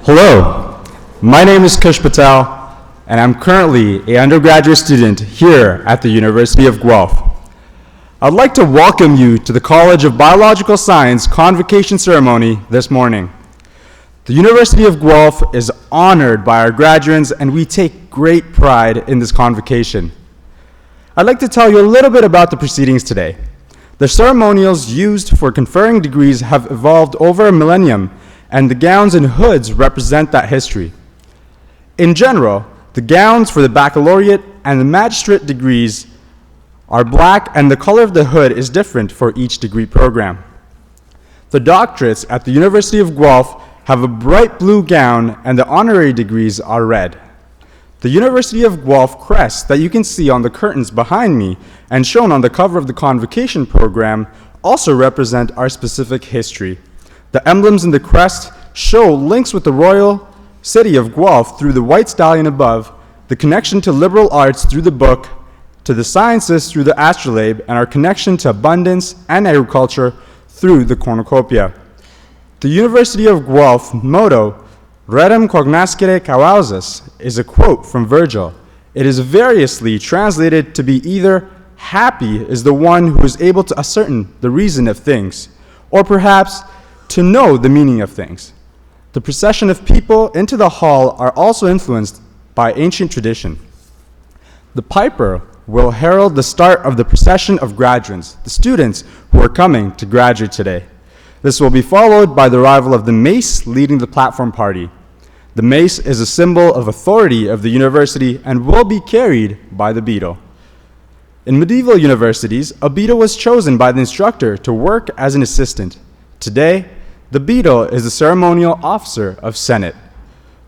Hello, my name is Kush Patel, and I'm currently an undergraduate student here at the University of Guelph. I'd like to welcome you to the College of Biological Science convocation ceremony this morning. The University of Guelph is honored by our graduates, and we take great pride in this convocation. I'd like to tell you a little bit about the proceedings today. The ceremonials used for conferring degrees have evolved over a millennium, and the gowns and hoods represent that history. In general, the gowns for the baccalaureate and the magistrate degrees are black, and the color of the hood is different for each degree program. The doctorates at the University of Guelph have a bright blue gown, and the honorary degrees are red. The University of Guelph crest that you can see on the curtains behind me and shown on the cover of the convocation program also represent our specific history. The emblems in the crest show links with the royal city of Guelph through the white stallion above, the connection to liberal arts through the book, to the sciences through the astrolabe, and our connection to abundance and agriculture through the cornucopia. The University of Guelph motto, Rerum cognoscere causas, is a quote from Virgil. It is variously translated to be either happy is the one who is able to ascertain the reason of things, or perhaps to know the meaning of things. The procession of people into the hall are also influenced by ancient tradition. The piper will herald the start of the procession of graduates, the students who are coming to graduate today. This will be followed by the arrival of the mace leading the platform party. The mace is a symbol of authority of the university and will be carried by the beadle. In medieval universities, a beadle was chosen by the instructor to work as an assistant. Today, the beadle is the ceremonial officer of Senate.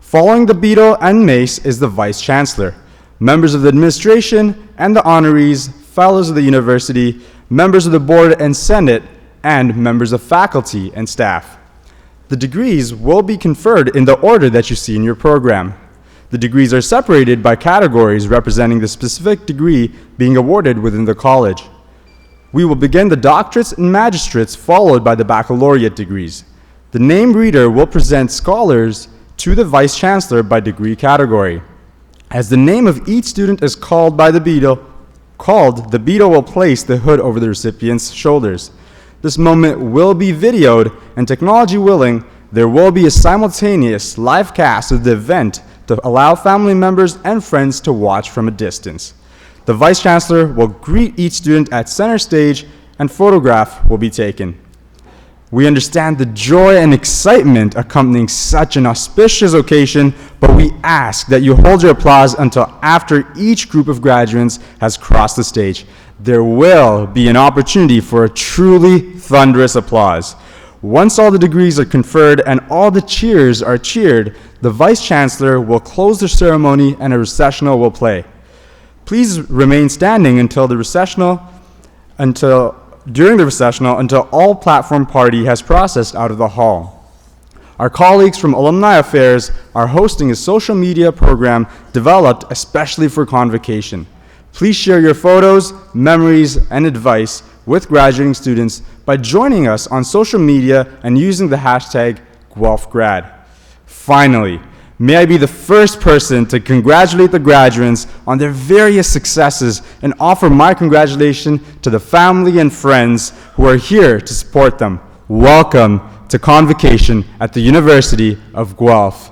Following the beadle and mace is the vice chancellor, members of the administration and the honorees, fellows of the university, members of the board and senate, and members of faculty and staff. The degrees will be conferred in the order that you see in your program. The degrees are separated by categories representing the specific degree being awarded within the college. We will begin the doctorates and magistrates, followed by the baccalaureate degrees. The name reader will present scholars to the vice chancellor by degree category. As the name of each student is called by the beadle, the beadle will place the hood over the recipient's shoulders. This moment will be videoed, and technology willing, there will be a simultaneous live cast of the event to allow family members and friends to watch from a distance. The Vice Chancellor will greet each student at center stage, and photograph will be taken. We understand the joy and excitement accompanying such an auspicious occasion, but we ask that you hold your applause until after each group of graduates has crossed the stage. There will be an opportunity for a truly thunderous applause. Once all the degrees are conferred and all the cheers are cheered, the Vice Chancellor will close the ceremony and a recessional will play. Please remain standing until during the recessional until all platform party has processed out of the hall. Our colleagues from Alumni Affairs are hosting a social media program developed especially for convocation. Please share your photos, memories, and advice with graduating students by joining us on social media and using the hashtag #GuelphGrad. Finally, may I be the first person to congratulate the graduates on their various successes and offer my congratulations to the family and friends who are here to support them. Welcome to Convocation at the University of Guelph.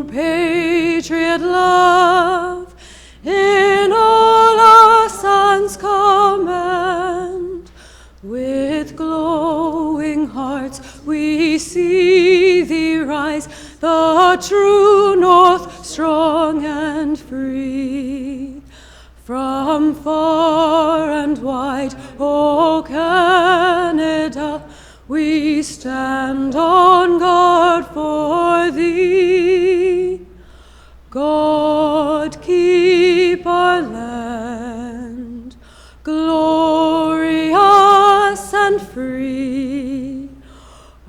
true patriot love in all our sons command. With glowing hearts we see thee rise, the true north, strong and free. From far and wide, O Canada, we stand on guard for thee. God keep our land glorious and free.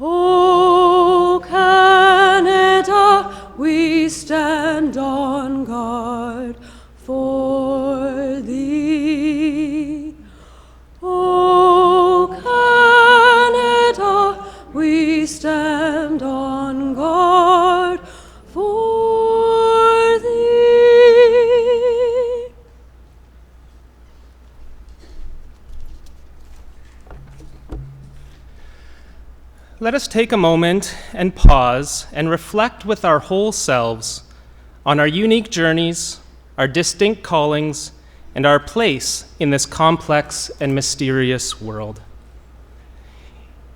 O Canada, we stand on guard for thee. O Canada, we stand on guard for thee. Let us take a moment and pause and reflect with our whole selves on our unique journeys, our distinct callings, and our place in this complex and mysterious world.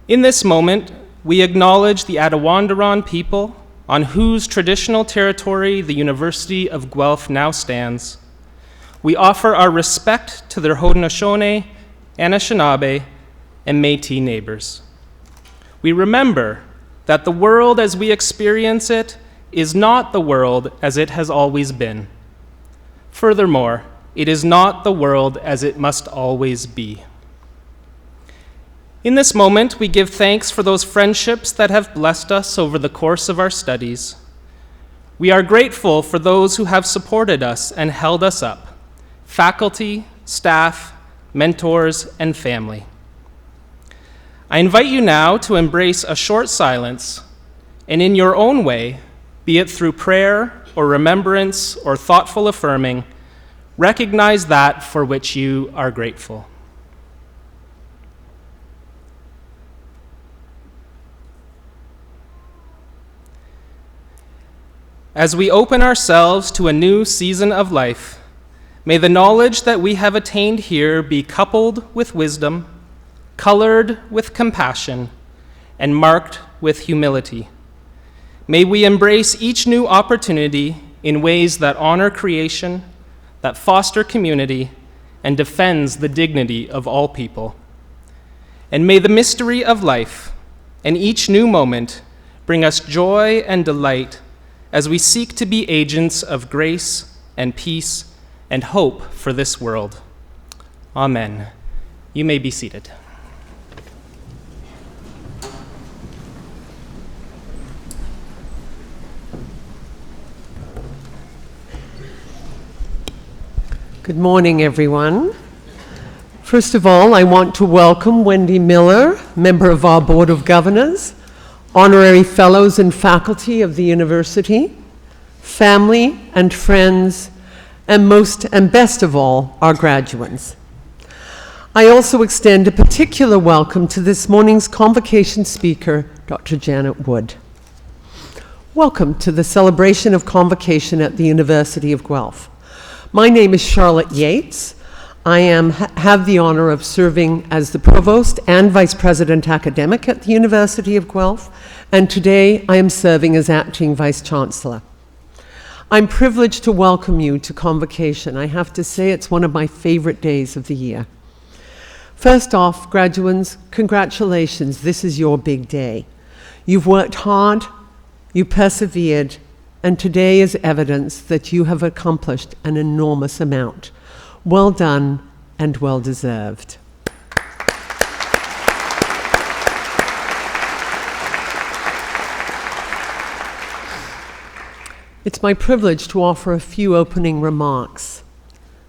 In this moment, we acknowledge the Attawandaron people on whose traditional territory the University of Guelph now stands. We offer our respect to their Haudenosaunee, Anishinaabe, and Métis neighbors. We remember that the world as we experience it is not the world as it has always been. Furthermore, it is not the world as it must always be. In this moment, we give thanks for those friendships that have blessed us over the course of our studies. We are grateful for those who have supported us and held us up, faculty, staff, mentors, and family. I invite you now to embrace a short silence, and in your own way, be it through prayer or remembrance or thoughtful affirming, recognize that for which you are grateful. As we open ourselves to a new season of life, may the knowledge that we have attained here be coupled with wisdom, colored with compassion, and marked with humility. May we embrace each new opportunity in ways that honor creation, that foster community, and defends the dignity of all people. And may the mystery of life and each new moment bring us joy and delight as we seek to be agents of grace and peace and hope for this world. Amen. You may be seated. Good morning, everyone. First of all, I want to welcome Wendy Miller, member of our Board of Governors, honorary fellows and faculty of the university, family and friends, and most and best of all, our graduates. I also extend a particular welcome to this morning's convocation speaker, Dr. Janet Wood. Welcome to the celebration of convocation at the University of Guelph. My name is Charlotte Yates. I have the honor of serving as the Provost and Vice President Academic at the University of Guelph, and today I am serving as Acting Vice Chancellor. I'm privileged to welcome you to Convocation. I have to say it's one of my favorite days of the year. First off, graduates, congratulations, this is your big day. You've worked hard, you persevered, and today is evidence that you have accomplished an enormous amount. Well done and well deserved. It's my privilege to offer a few opening remarks.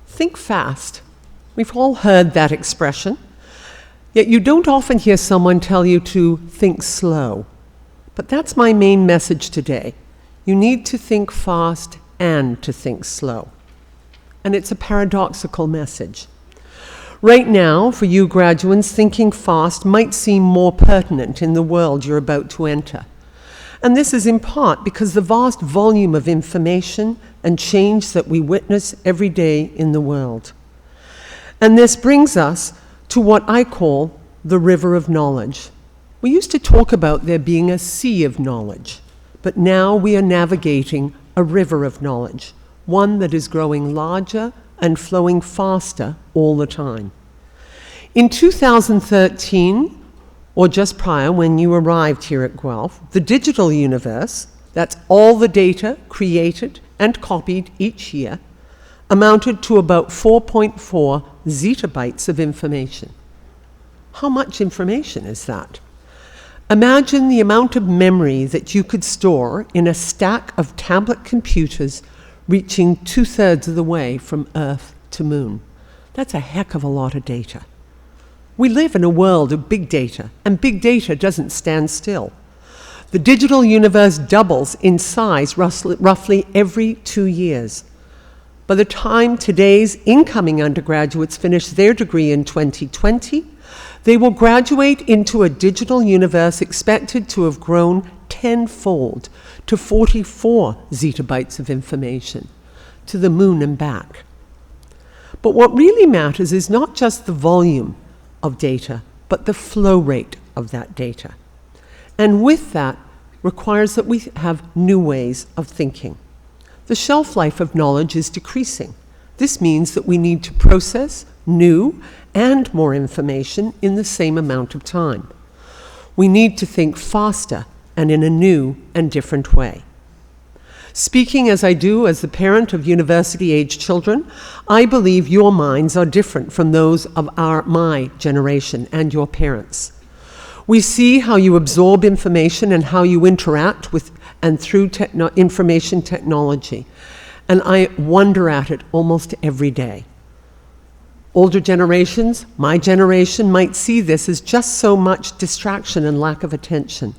Think fast. We've all heard that expression, yet you don't often hear someone tell you to think slow. But that's my main message today. You need to think fast and to think slow. And it's a paradoxical message. Right now, for you graduates, thinking fast might seem more pertinent in the world you're about to enter. And this is in part because the vast volume of information and change that we witness every day in the world. And this brings us to what I call the river of knowledge. We used to talk about there being a sea of knowledge, but now we are navigating a river of knowledge, one that is growing larger and flowing faster all the time. In 2013, or just prior when you arrived here at Guelph, the digital universe, that's all the data created and copied each year, amounted to about 4.4 zettabytes of information. How much information is that? Imagine the amount of memory that you could store in a stack of tablet computers reaching 2/3 of the way from Earth to Moon. That's a heck of a lot of data. We live in a world of big data, and big data doesn't stand still. The digital universe doubles in size roughly every 2 years. By the time today's incoming undergraduates finish their degree in 2020, they will graduate into a digital universe expected to have grown tenfold to 44 zettabytes of information, to the moon and back. But what really matters is not just the volume of data, but the flow rate of that data. And with that requires that we have new ways of thinking. The shelf life of knowledge is decreasing. This means that we need to process new and more information in the same amount of time. We need to think faster and in a new and different way. Speaking as I do as the parent of university-age children, I believe your minds are different from those of my generation and your parents. We see how you absorb information and how you interact with and through information technology, and I wonder at it almost every day. Older generations, my generation, might see this as just so much distraction and lack of attention.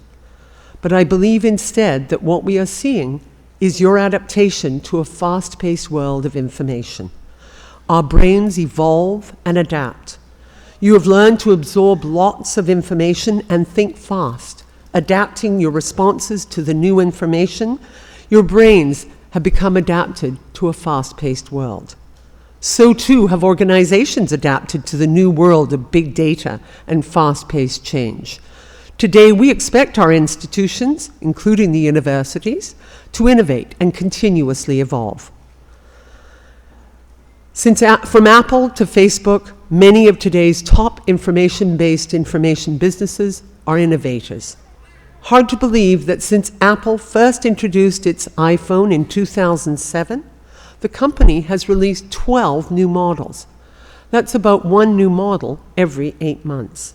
But I believe instead that what we are seeing is your adaptation to a fast-paced world of information. Our brains evolve and adapt. You have learned to absorb lots of information and think fast, adapting your responses to the new information. Your brains have become adapted to a fast-paced world. So too have organizations adapted to the new world of big data and fast-paced change. Today, we expect our institutions, including the universities, to innovate and continuously evolve. From Apple to Facebook, many of today's top information-based information businesses are innovators. Hard to believe that since Apple first introduced its iPhone in 2007, the company has released 12 new models. That's about one new model every 8 months.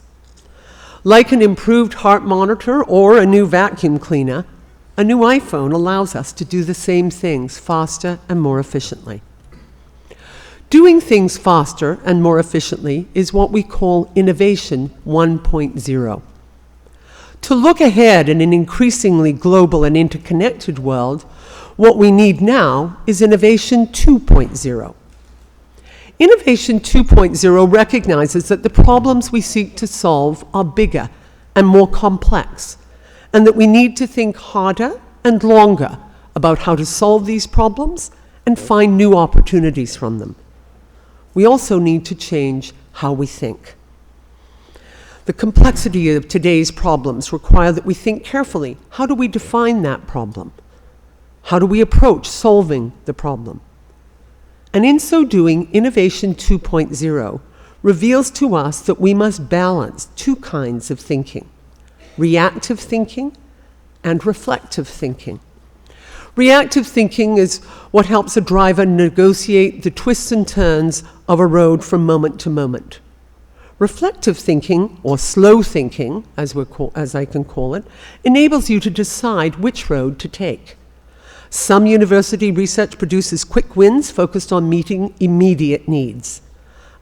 Like an improved heart monitor or a new vacuum cleaner, a new iPhone allows us to do the same things faster and more efficiently. Doing things faster and more efficiently is what we call Innovation 1.0. To look ahead in an increasingly global and interconnected world, what we need now is Innovation 2.0. Innovation 2.0 recognizes that the problems we seek to solve are bigger and more complex, and that we need to think harder and longer about how to solve these problems and find new opportunities from them. We also need to change how we think. The complexity of today's problems require that we think carefully. How do we define that problem? How do we approach solving the problem? And in so doing, Innovation 2.0 reveals to us that we must balance two kinds of thinking: reactive thinking and reflective thinking. Reactive thinking is what helps a driver negotiate the twists and turns of a road from moment to moment. Reflective thinking, or slow thinking, as I can call it, enables you to decide which road to take. Some university research produces quick wins focused on meeting immediate needs.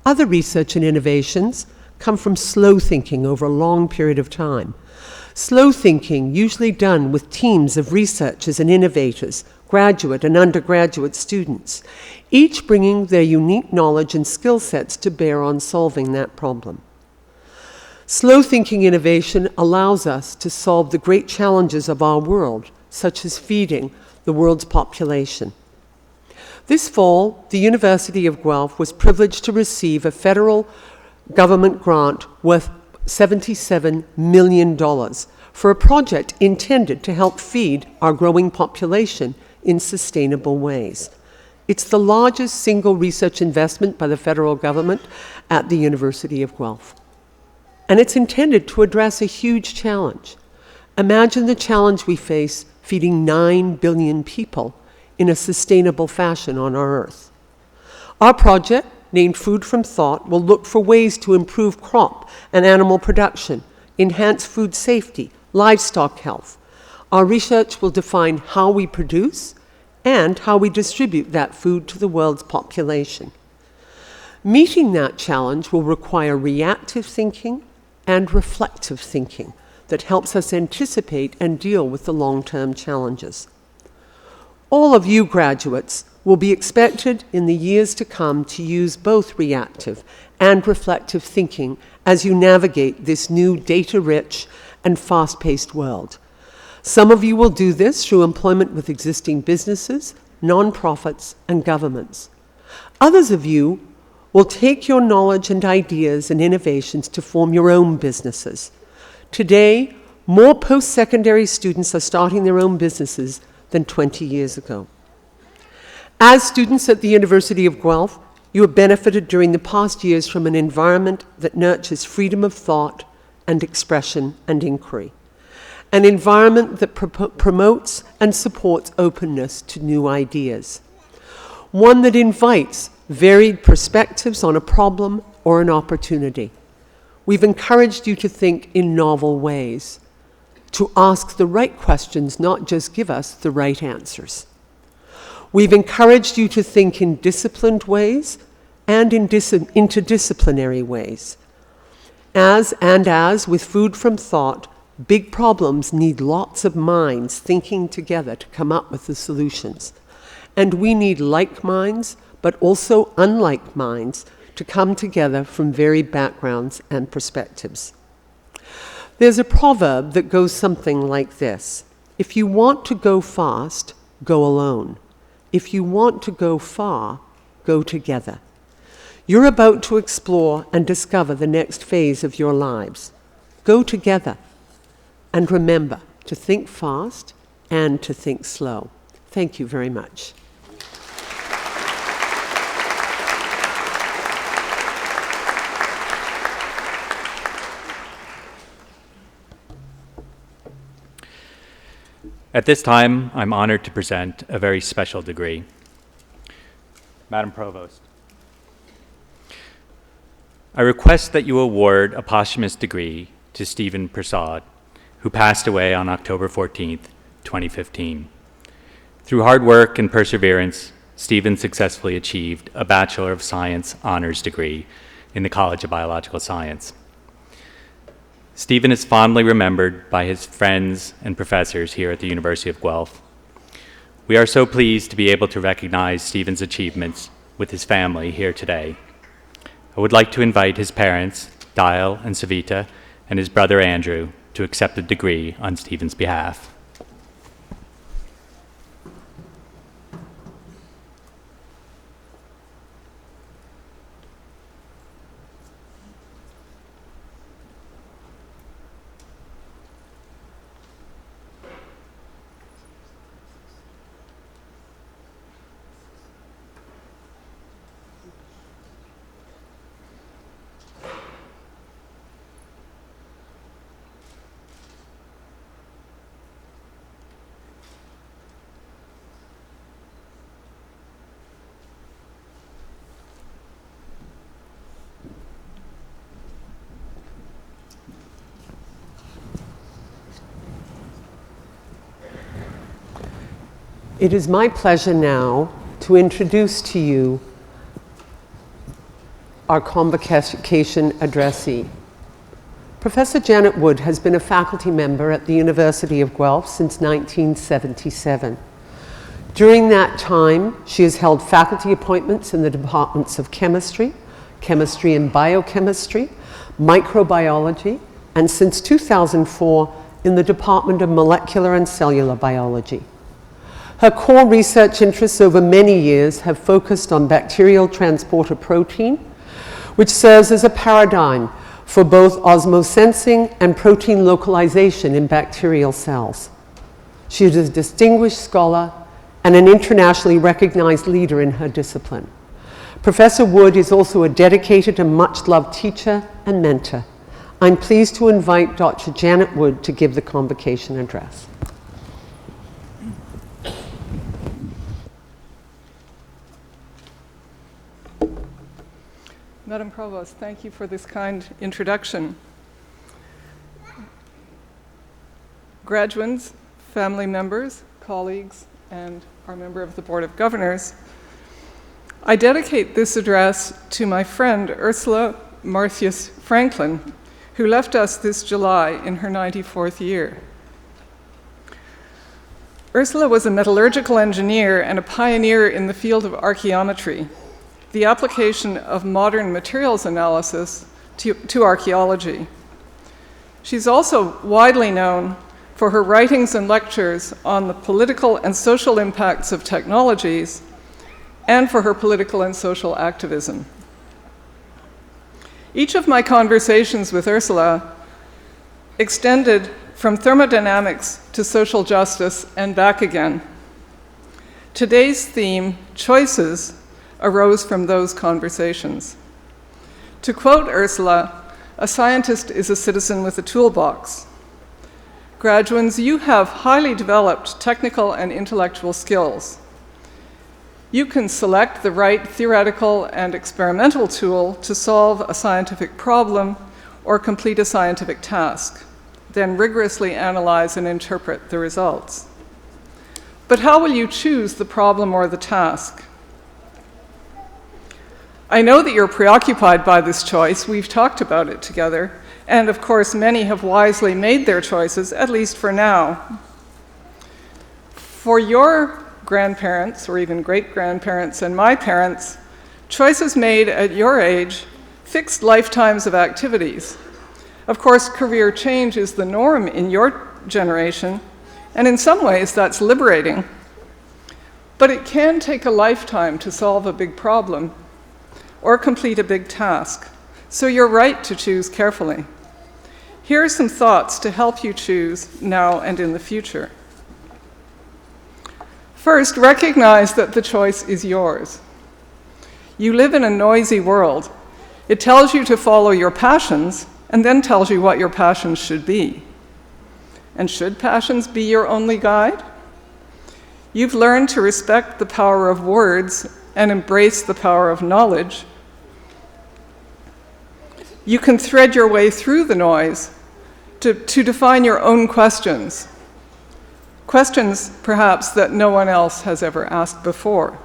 Other research and innovations come from slow thinking over a long period of time. Slow thinking, usually done with teams of researchers and innovators, graduate and undergraduate students, each bringing their unique knowledge and skill sets to bear on solving that problem. Slow thinking innovation allows us to solve the great challenges of our world, such as feeding the world's population. This fall, the University of Guelph was privileged to receive a federal government grant worth $77 million for a project intended to help feed our growing population in sustainable ways. It's the largest single research investment by the federal government at the University of Guelph. And it's intended to address a huge challenge. Imagine the challenge we face feeding 9 billion people in a sustainable fashion on our Earth. Our project, named Food from Thought, will look for ways to improve crop and animal production, enhance food safety, livestock health. Our research will define how we produce and how we distribute that food to the world's population. Meeting that challenge will require reactive thinking and reflective thinking that helps us anticipate and deal with the long-term challenges. All of you graduates will be expected in the years to come to use both reactive and reflective thinking as you navigate this new data-rich and fast-paced world. Some of you will do this through employment with existing businesses, nonprofits, and governments. Others of you will take your knowledge and ideas and innovations to form your own businesses. Today, more post-secondary students are starting their own businesses than 20 years ago. As students at the University of Guelph, you have benefited during the past years from an environment that nurtures freedom of thought and expression and inquiry, an environment that promotes and supports openness to new ideas, one that invites varied perspectives on a problem or an opportunity. We've encouraged you to think in novel ways, to ask the right questions, not just give us the right answers. We've encouraged you to think in disciplined ways and in interdisciplinary ways. As with Food from Thought, big problems need lots of minds thinking together to come up with the solutions. And we need like minds, but also unlike minds, to come together from varied backgrounds and perspectives. There's a proverb that goes something like this: if you want to go fast, go alone. If you want to go far, go together. You're about to explore and discover the next phase of your lives. Go together. And remember to think fast and to think slow. Thank you very much. At this time, I'm honored to present a very special degree. Madam Provost, I request that you award a posthumous degree to Stephen Prasad, who passed away on October 14th, 2015. Through hard work and perseverance, Stephen successfully achieved a Bachelor of Science honors degree in the College of Biological Science. Stephen is fondly remembered by his friends and professors here at the University of Guelph. We are so pleased to be able to recognize Stephen's achievements with his family here today. I would like to invite his parents, Dial and Savita, and his brother Andrew to accept the degree on Stephen's behalf. It is my pleasure now to introduce to you our convocation addressee. Professor Janet Wood has been a faculty member at the University of Guelph since 1977. During that time, she has held faculty appointments in the departments of chemistry, chemistry and biochemistry, microbiology, and since 2004 in the Department of Molecular and Cellular Biology. Her core research interests over many years have focused on bacterial transporter protein, which serves as a paradigm for both osmosensing and protein localization in bacterial cells. She is a distinguished scholar and an internationally recognized leader in her discipline. Professor Wood is also a dedicated and much-loved teacher and mentor. I'm pleased to invite Dr. Janet Wood to give the convocation address. Madam Provost, thank you for this kind introduction. Graduands, family members, colleagues, and our member of the Board of Governors, I dedicate this address to my friend Ursula Marthius Franklin, who left us this July in her 94th year. Ursula was a metallurgical engineer and a pioneer in the field of archaeometry, the application of modern materials analysis to archaeology. She's also widely known for her writings and lectures on the political and social impacts of technologies, and for her political and social activism. Each of my conversations with Ursula extended from thermodynamics to social justice and back again. Today's theme, choices, arose from those conversations. To quote Ursula, a scientist is a citizen with a toolbox. Graduands, you have highly developed technical and intellectual skills. You can select the right theoretical and experimental tool to solve a scientific problem or complete a scientific task, then rigorously analyze and interpret the results. But how will you choose the problem or the task? I know that you're preoccupied by this choice. We've talked about it together. And of course, many have wisely made their choices, at least for now. For your grandparents, or even great-grandparents and my parents, choices made at your age fixed lifetimes of activities. Of course, career change is the norm in your generation, and in some ways that's liberating. But it can take a lifetime to solve a big problem or complete a big task, so you're right to choose carefully. Here are some thoughts to help you choose now and in the future. First, recognize that the choice is yours. You live in a noisy world. It tells you to follow your passions and then tells you what your passions should be. And should passions be your only guide? You've learned to respect the power of words and embrace the power of knowledge. You can thread your way through the noise to define your own questions. Questions, perhaps, that no one else has ever asked before.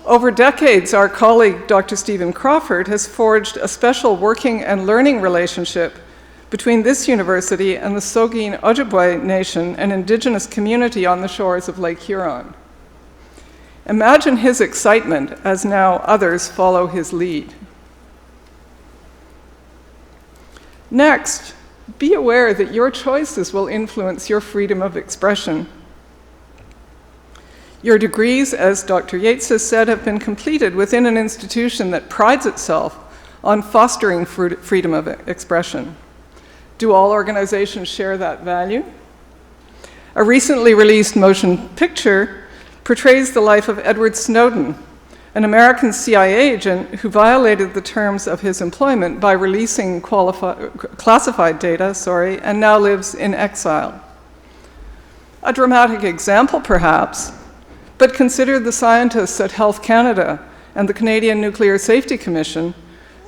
Over decades, our colleague, Dr. Stephen Crawford, has forged a special working and learning relationship between this university and the Saugeen Ojibwe Nation, an indigenous community on the shores of Lake Huron. Imagine his excitement as now others follow his lead. Next, be aware that your choices will influence your freedom of expression. Your degrees, as Dr. Yates has said, have been completed within an institution that prides itself on fostering freedom of expression. Do all organizations share that value? A recently released motion picture portrays the life of Edward Snowden, an American CIA agent who violated the terms of his employment by releasing classified data, and now lives in exile. A dramatic example, perhaps, but consider the scientists at Health Canada and the Canadian Nuclear Safety Commission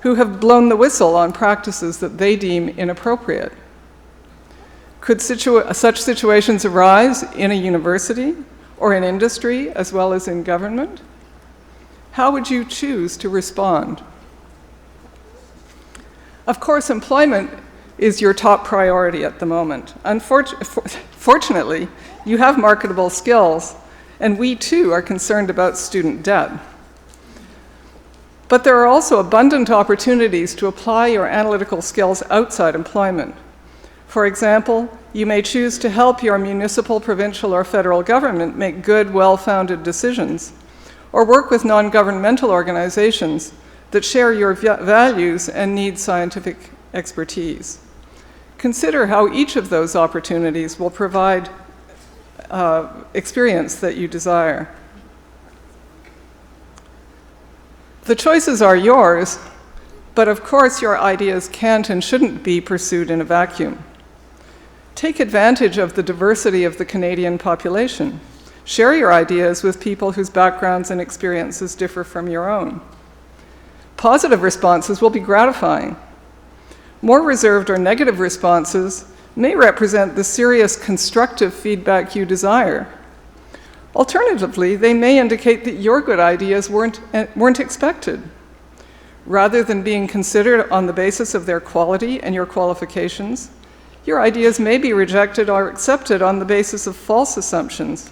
who have blown the whistle on practices that they deem inappropriate. Could such situations arise in a university or in industry as well as in government? How would you choose to respond? Of course, employment is your top priority at the moment. Fortunately, you have marketable skills, and we too are concerned about student debt. But there are also abundant opportunities to apply your analytical skills outside employment. For example, you may choose to help your municipal, provincial, or federal government make good, well-founded decisions, or work with non-governmental organizations that share your values and need scientific expertise. Consider how each of those opportunities will provide experience that you desire. The choices are yours, but of course your ideas can't and shouldn't be pursued in a vacuum. Take advantage of the diversity of the Canadian population. Share your ideas with people whose backgrounds and experiences differ from your own. Positive responses will be gratifying. More reserved or negative responses may represent the serious constructive feedback you desire. Alternatively, they may indicate that your good ideas weren't expected. Rather than being considered on the basis of their quality and your qualifications, your ideas may be rejected or accepted on the basis of false assumptions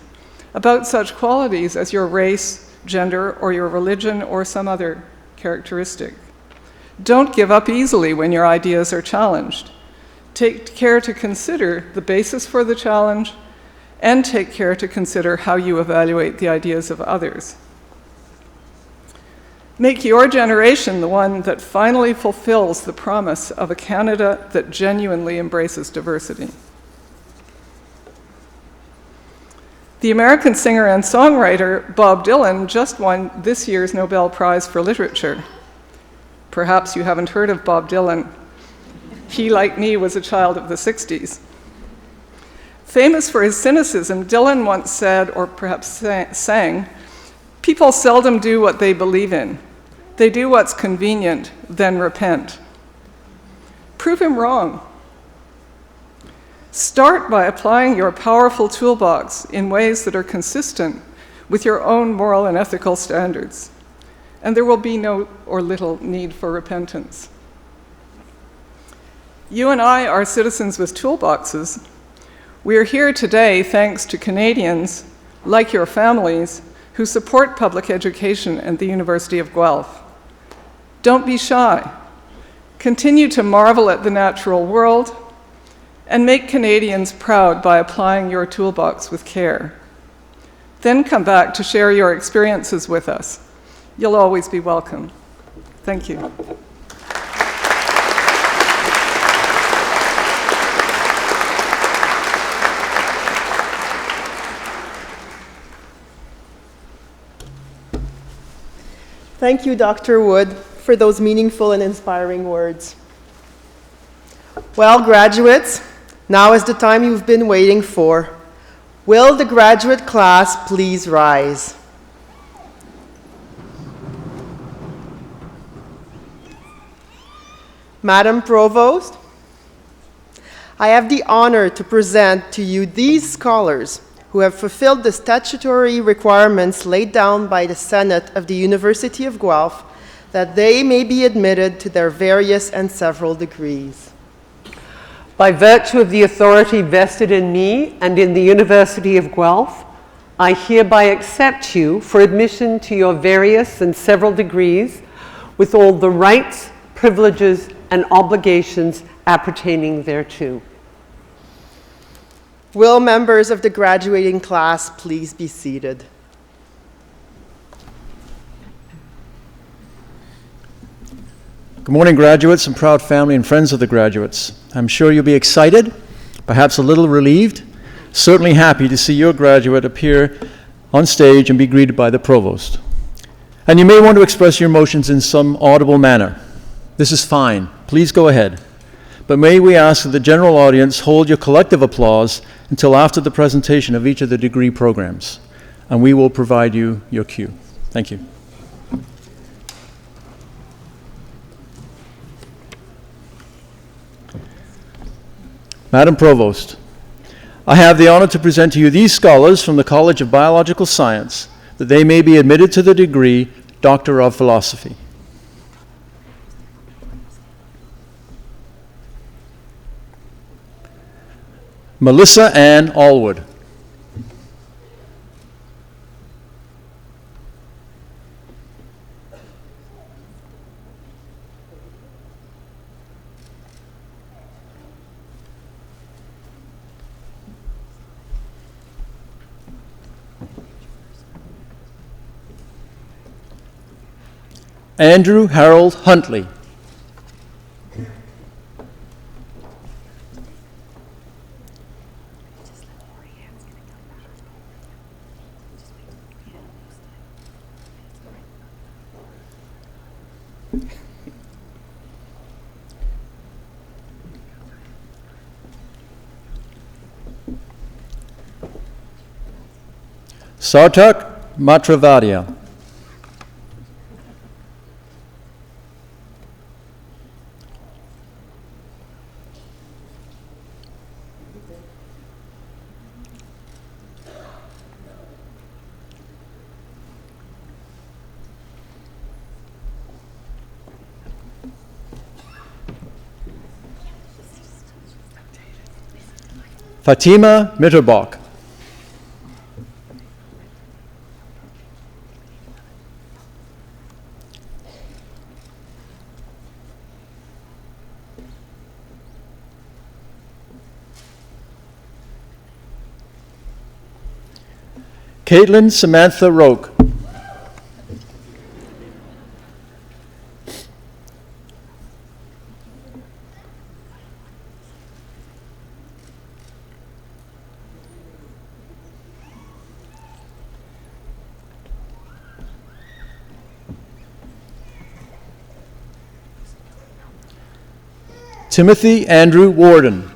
about such qualities as your race, gender, or your religion, or some other characteristic. Don't give up easily when your ideas are challenged. Take care to consider the basis for the challenge, and take care to consider how you evaluate the ideas of others. Make your generation the one that finally fulfills the promise of a Canada that genuinely embraces diversity. The American singer and songwriter Bob Dylan just won this year's Nobel Prize for Literature. Perhaps you haven't heard of Bob Dylan. He, like me, was a child of the 60s. Famous for his cynicism, Dylan once said, or perhaps sang, "People seldom do what they believe in. They do what's convenient, then repent." Prove him wrong. Start by applying your powerful toolbox in ways that are consistent with your own moral and ethical standards, and there will be no or little need for repentance. You and I are citizens with toolboxes. We are here today thanks to Canadians, like your families, who support public education at the University of Guelph. Don't be shy. Continue to marvel at the natural world and make Canadians proud by applying your toolbox with care. Then come back to share your experiences with us. You'll always be welcome. Thank you. Thank you, Dr. Wood, for those meaningful and inspiring words. Well, graduates, now is the time you've been waiting for. Will the graduate class please rise? Madam Provost, I have the honor to present to you these scholars who have fulfilled the statutory requirements laid down by the Senate of the University of Guelph that they may be admitted to their various and several degrees. By virtue of the authority vested in me and in the University of Guelph, I hereby accept you for admission to your various and several degrees with all the rights, privileges, and obligations appertaining thereto. Will members of the graduating class please be seated? Good morning, graduates and proud family and friends of the graduates. I'm sure you'll be excited, perhaps a little relieved, certainly happy to see your graduate appear on stage and be greeted by the provost. And you may want to express your emotions in some audible manner. This is fine. Please go ahead. But may we ask that the general audience hold your collective applause until after the presentation of each of the degree programs, and we will provide you your cue. Thank you. Madam Provost, I have the honor to present to you these scholars from the College of Biological Science, that they may be admitted to the degree Doctor of Philosophy. Melissa Ann Allwood. Andrew Harold Huntley. Sartak Matravadia. Fatima Mitterbach. Caitlin Samantha Roque. Timothy Andrew Warden.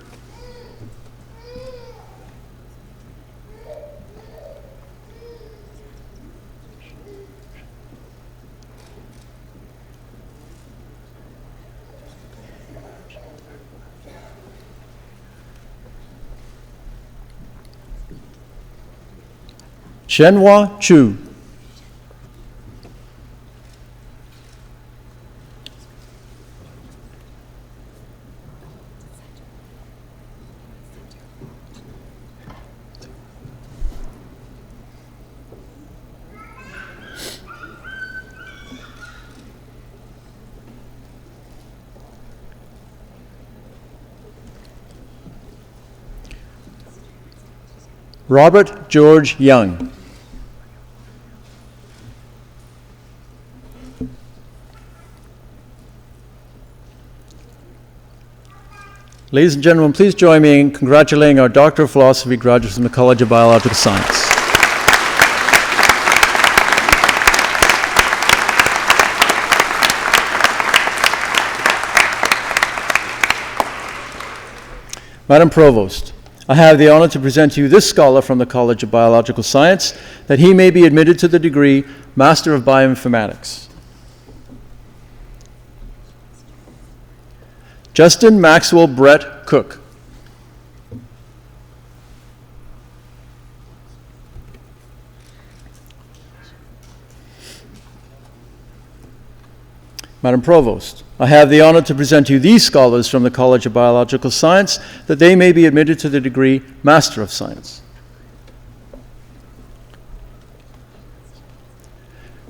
Shenhua Chu. Robert George Young. Ladies and gentlemen, please join me in congratulating our Doctor of Philosophy graduates from the College of Biological Science. Madam Provost, I have the honor to present to you this scholar from the College of Biological Science, that he may be admitted to the degree Master of Bioinformatics. Justin Maxwell Brett Cook. Madam Provost, I have the honor to present to you these scholars from the College of Biological Science, that they may be admitted to the degree Master of Science.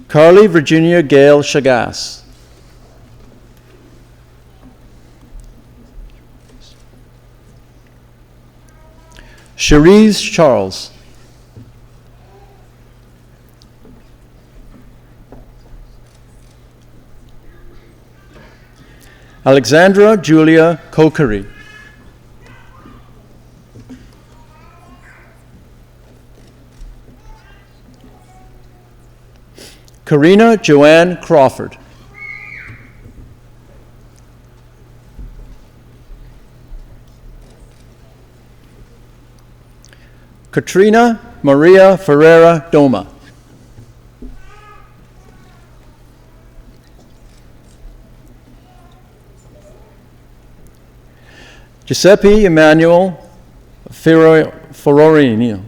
Carly Virginia Gale Chagas. Cherise Charles. Alexandra Julia Kokari. Karina Joanne Crawford. Katrina Maria Ferreira Doma. Giuseppe Emmanuel Fiorini.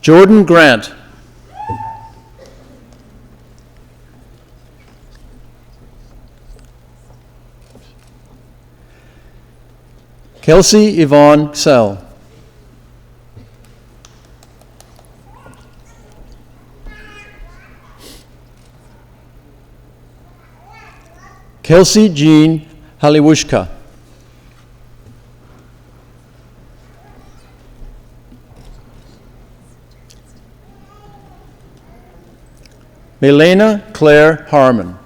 Jordan Grant. Kelsey Yvonne Sell. Kelsey Jean Haliwushka. Melena Claire Harmon.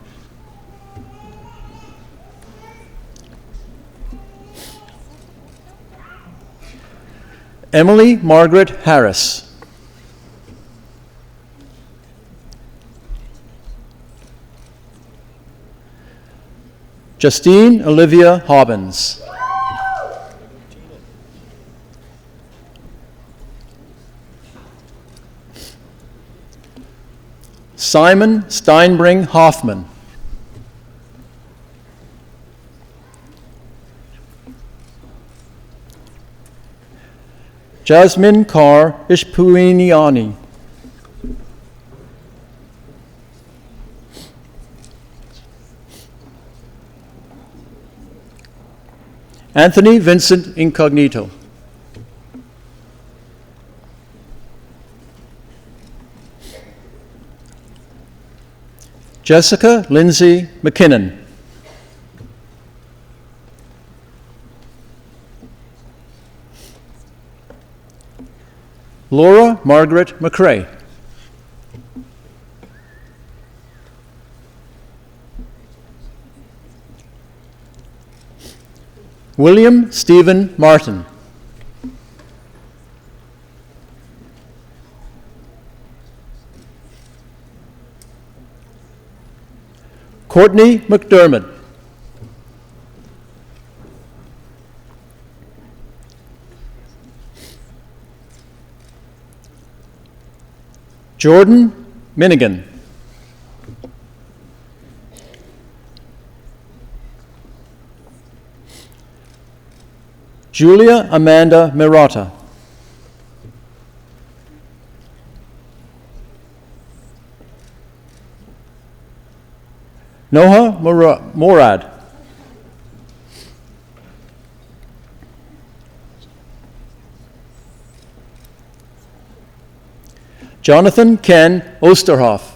Emily Margaret Harris. Justine Olivia Hobbins. Simon Steinbring Hoffman. Jasmine Carr Ishpuiniani. Anthony Vincent Incognito. Jessica Lindsay McKinnon. Laura Margaret McCrae. William Stephen Martin. Courtney McDermott. Jordan Minigan. Julia Amanda Mirata. Noha Morad. Jonathan Ken Osterhoff.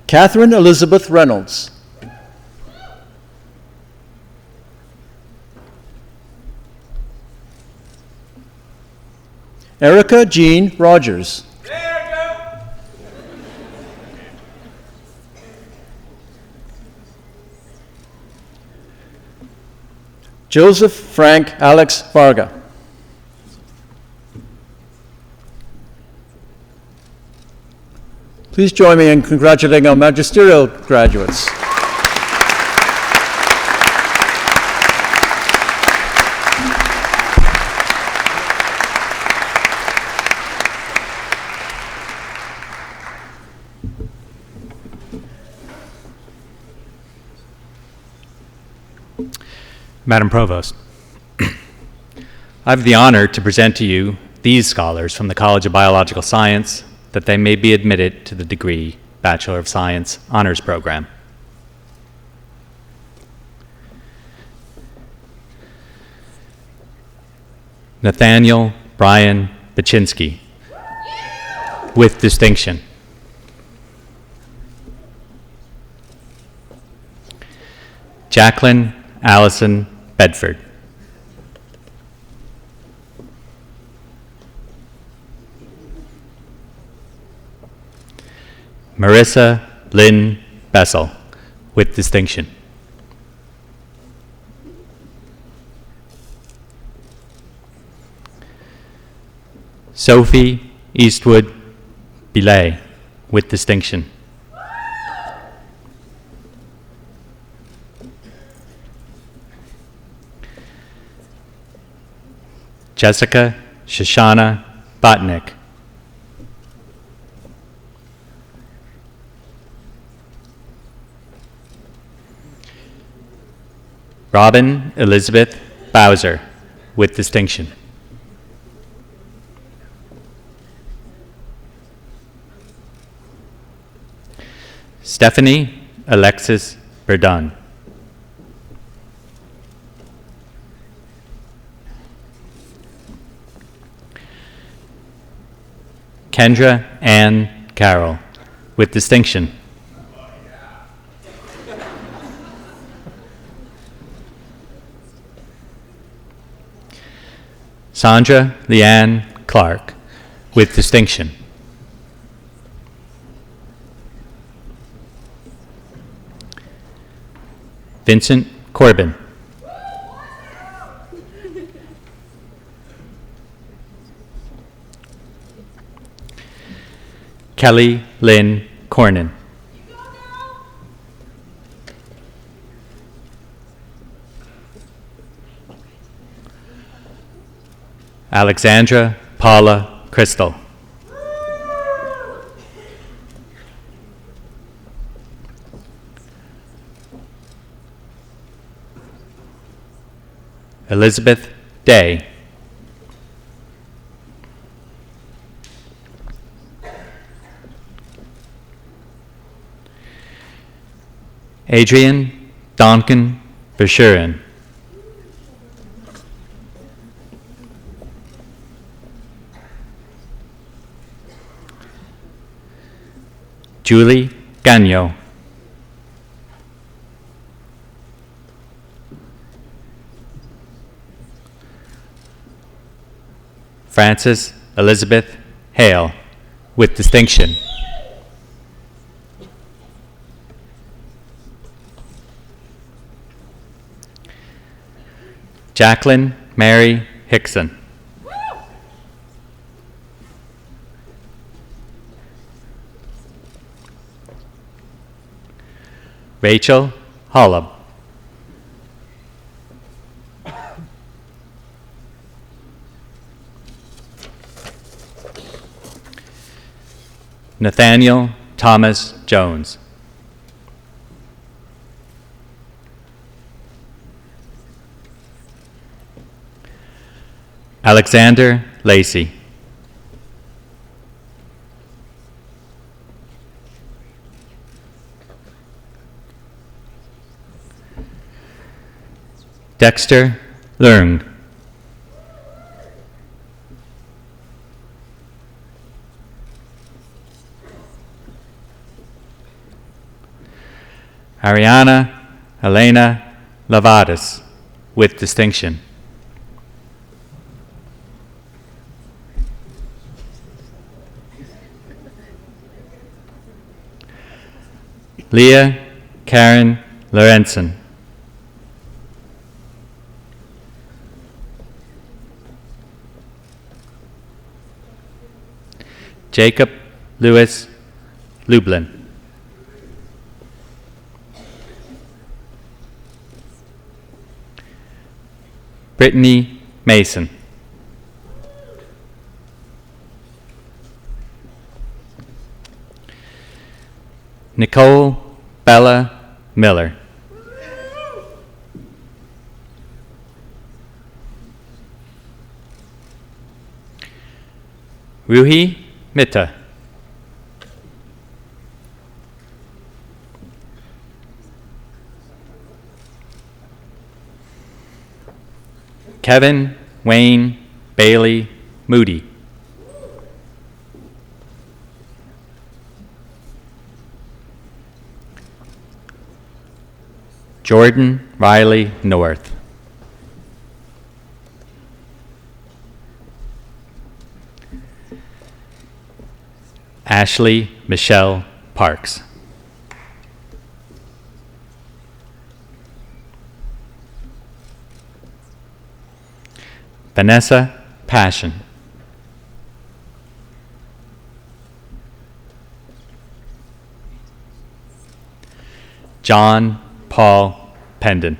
Catherine Elizabeth Reynolds. Erica Jean Rogers. Joseph Frank Alex Varga. Please join me in congratulating our magisterial graduates. Madam Provost, I have the honor to present to you these scholars from the College of Biological Science that they may be admitted to the degree Bachelor of Science Honors Program. Nathaniel Brian Baczynski, with distinction. Jacqueline Allison Bedford. Marissa Lynn Bessel, with distinction. Sophie Eastwood Belay, with distinction. Jessica Shoshana Botnick. Robin Elizabeth Bowser, with distinction. Stephanie Alexis Verdun. Kendra Ann Carroll, with distinction. Sandra Leanne Clark, with distinction. Vincent Corbin. Kelly Lynn Cornyn. Alexandra Paula Crystal. Elizabeth Day. Adrian Donkin Bashurin. Julie Gagnon. Frances Elizabeth Hale, with distinction. Jacqueline Mary Hickson. Rachel Hollub. Nathaniel Thomas Jones. Alexander Lacey. Dexter Leung. Ariana Elena Lavadis, with distinction. Leah Karen Lorenzen. Jacob Lewis Lublin. Brittany Mason. Nicole Bella Miller. Ruhi Mitta. Kevin Wayne Bailey Moody. Jordan Riley North. Ashley Michelle Parks. Vanessa Passion. John Paul Pendon.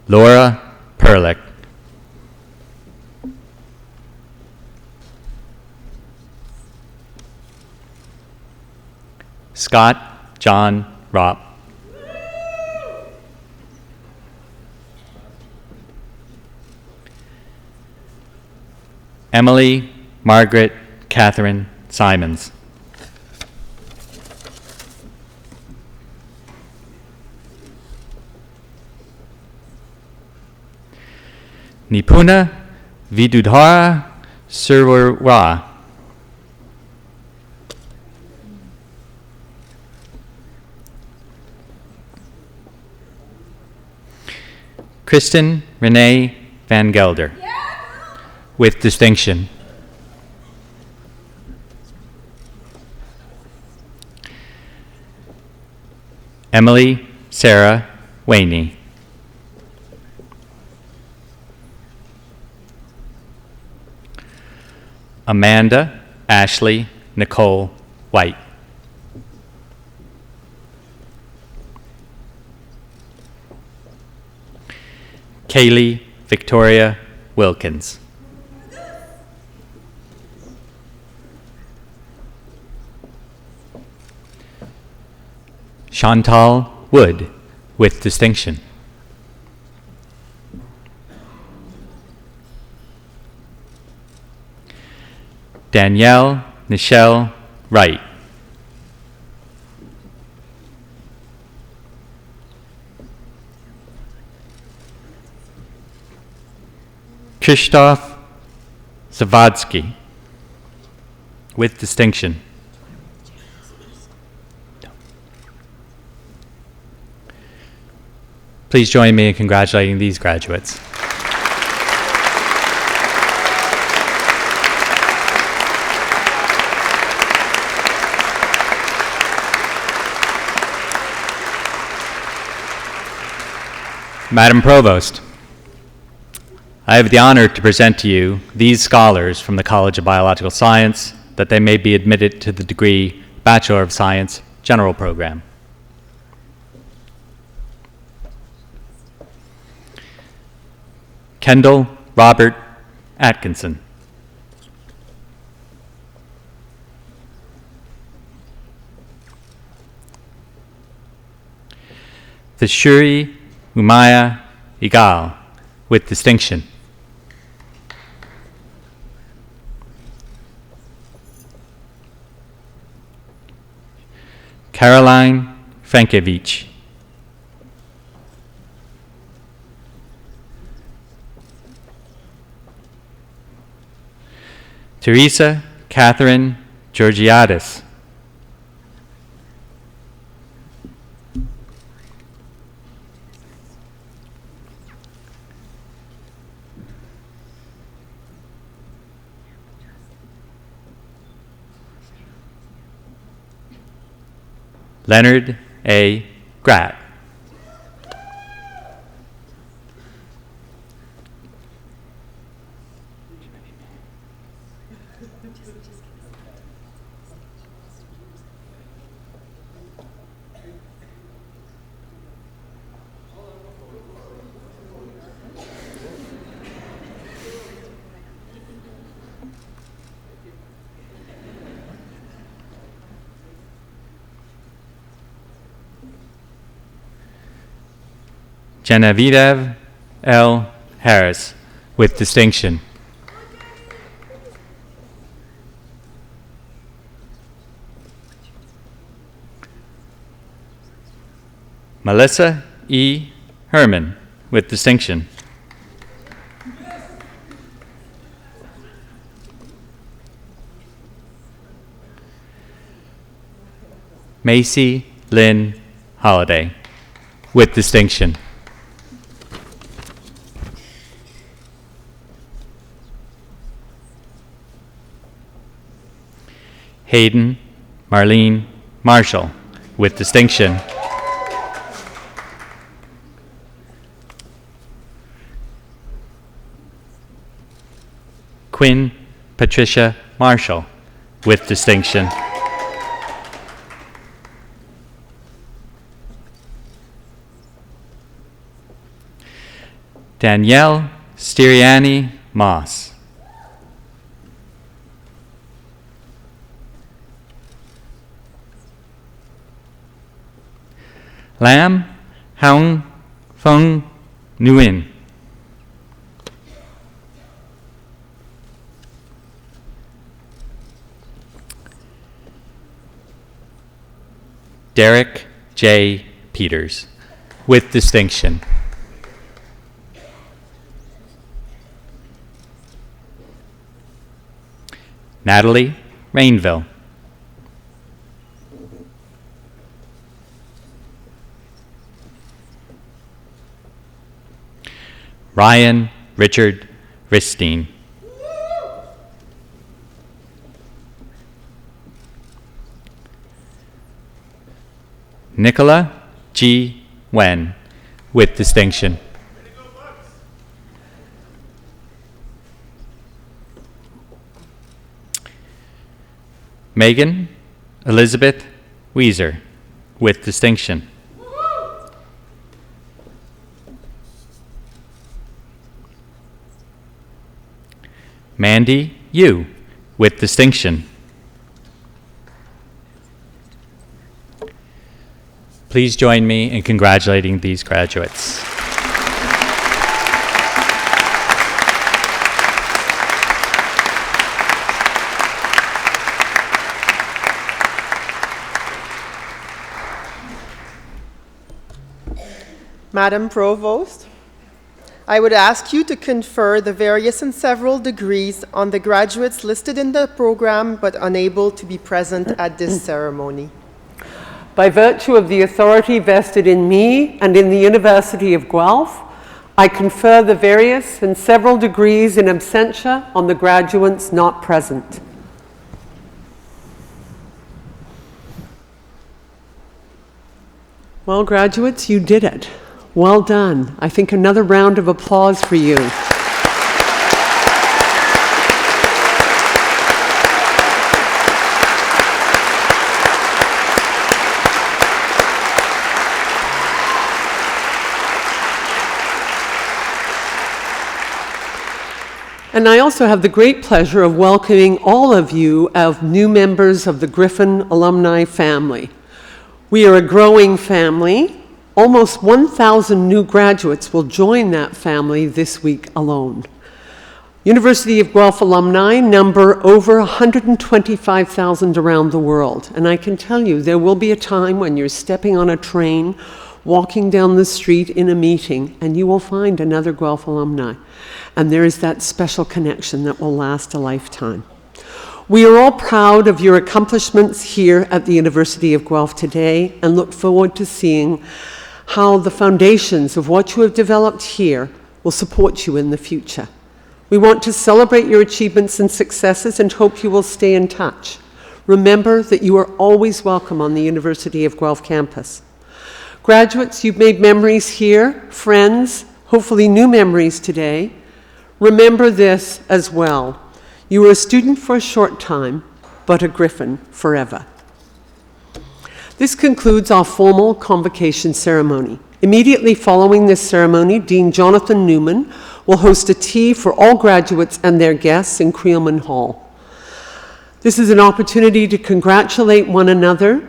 Laura Perlick. Scott John Ropp. Emily Margaret Catherine Simons. Nipuna Vidudhara Surwara. Kristen Renee Van Gelder, with distinction. Emily Sarah Waney. Amanda Ashley Nicole White. Kaylee Victoria Wilkins. Chantal Wood, with distinction. Danielle Nichelle Wright. Krzysztof Zawadzki, with distinction. Please join me in congratulating these graduates. Madam Provost, I have the honor to present to you these scholars from the College of Biological Science that they may be admitted to the degree Bachelor of Science General Program. Kendall Robert Atkinson. Vishuri Umaya Igal, with distinction. Caroline Frankevich. Teresa Catherine Georgiadis. Leonard A. Gratt. Genevieve L. Harris, with distinction. Melissa E. Herman, with distinction. Macy Lynn Holliday, with distinction. Hayden Marlene Marshall, with distinction. Quinn Patricia Marshall, with distinction. Danielle Stiriani Moss. Lam Hong Feng Nguyen. Derek J. Peters, with distinction. Natalie Rainville. Ryan Richard Ristine. Nicola G. Wen, with distinction. Megan Elizabeth Weiser, with distinction. Mandy Yu, with distinction. Please join me in congratulating these graduates. Madam Provost, I would ask you to confer the various and several degrees on the graduates listed in the program but unable to be present at this ceremony. By virtue of the authority vested in me and in the University of Guelph, I confer the various and several degrees in absentia on the graduates not present. Well, graduates, you did it. Well done. I think another round of applause for you. And I also have the great pleasure of welcoming all of you as new members of the Griffin alumni family. We are a growing family. Almost 1,000 new graduates will join that family this week alone. University of Guelph alumni number over 125,000 around the world. And I can tell you, there will be a time when you're stepping on a train, walking down the street in a meeting, and you will find another Guelph alumni. And there is that special connection that will last a lifetime. We are all proud of your accomplishments here at the University of Guelph today and look forward to seeing how the foundations of what you have developed here will support you in the future. We want to celebrate your achievements and successes and hope you will stay in touch. Remember that you are always welcome on the University of Guelph campus. Graduates, you've made memories here, friends, hopefully new memories today. Remember this as well. You were a student for a short time, but a Griffin forever. This concludes our formal convocation ceremony. Immediately following this ceremony, Dean Jonathan Newman will host a tea for all graduates and their guests in Creelman Hall. This is an opportunity to congratulate one another